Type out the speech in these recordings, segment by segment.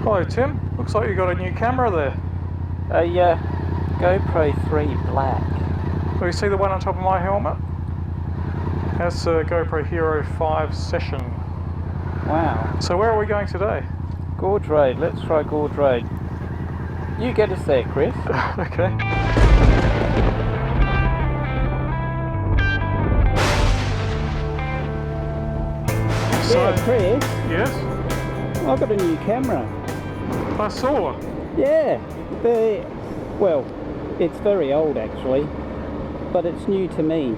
Hello Tim, looks like you got a new camera there. A GoPro 3 Black. Do you see the one on top of my helmet? That's a GoPro Hero 5 Session. Wow. So where are we going today? Gorge Road, let's try Gorge Road. You get us there, Chris. Okay. Yeah, Chris. Yes? I've got a new camera. I saw. Yeah. Well, it's very old actually, but it's new to me.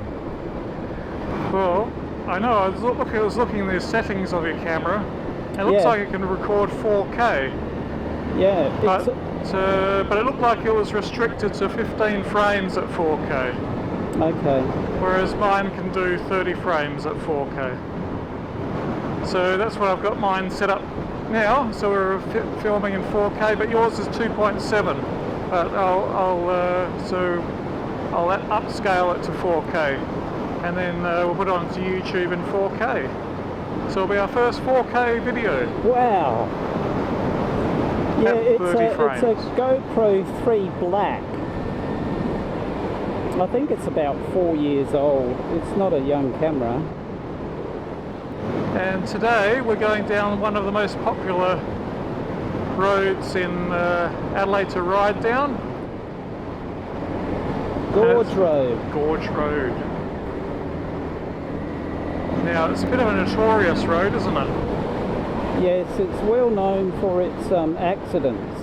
Well, I know, I was looking at the settings of your camera. It looks like it can record 4K. Yeah. But it looked like it was restricted to 15 frames at 4K. Okay. Whereas mine can do 30 frames at 4K. So that's what I've got mine set up now. So we're filming in 4K, but yours is 2.7. But I'll upscale it to 4K, and then we'll put it onto YouTube in 4K. So it'll be our first 4K video. Wow. Yeah, it's a frames. GoPro 3 Black. I think it's about 4 years old. It's not a young camera. And today we're going down one of the most popular roads in Adelaide to ride down. Gorge Road. Gorge Road. Now it's a bit of a notorious road, isn't it? Yes, it's well known for its accidents.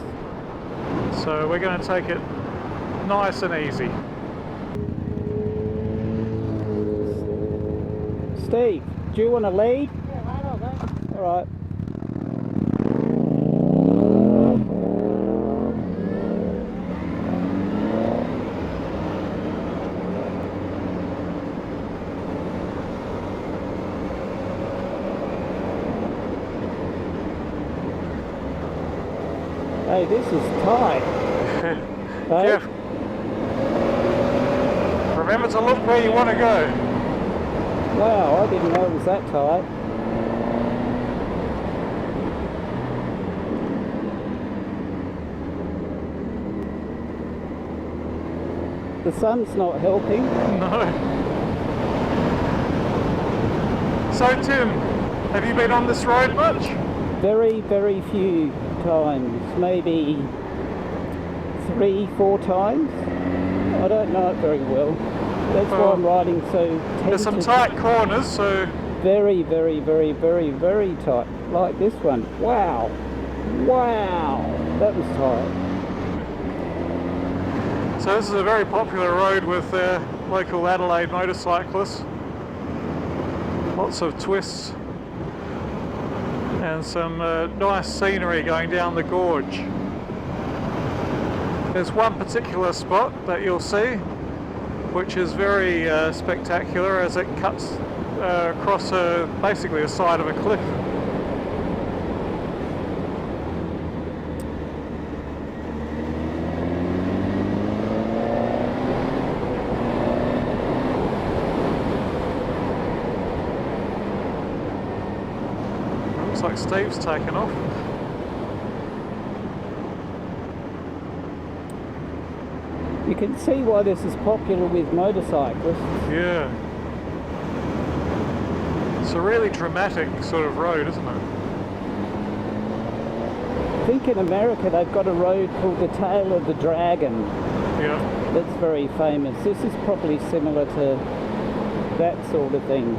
So we're going to take it nice and easy. Steve, do you want to lead? Yeah, I'll go. All right. Hey, this is tight. Hey? Jeff, remember to look where you want to go. Wow, I didn't know it was that tight. The sun's not helping. No. So Tim, have you been on this road much? Very, very few times. Maybe 3-4 times. I don't know it very well. That's why I'm riding so tentative. There's some tight corners, so... Very, very, very, very, very tight. Like this one. Wow. Wow. That was tight. So this is a very popular road with local Adelaide motorcyclists. Lots of twists. And some nice scenery going down the gorge. There's one particular spot that you'll see, which is very spectacular as it cuts across basically the side of a cliff. Looks like Steve's taken off. You can see why this is popular with motorcyclists. Yeah. It's a really dramatic sort of road, isn't it? I think in America they've got a road called the Tail of the Dragon. Yeah. That's very famous. This is probably similar to that sort of thing.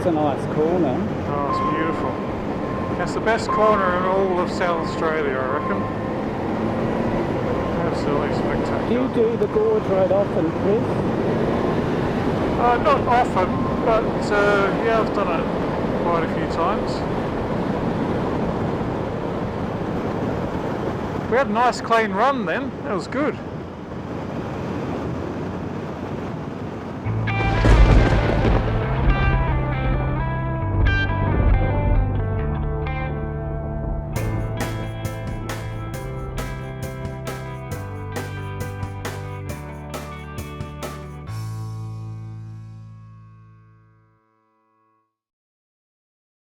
That's a nice corner. Oh, it's beautiful. That's the best corner in all of South Australia, I reckon. Absolutely Do spectacular. you do the Gorge Road often, Chris? Not often, but yeah, I've done it quite a few times. We had a nice clean run then, that was good.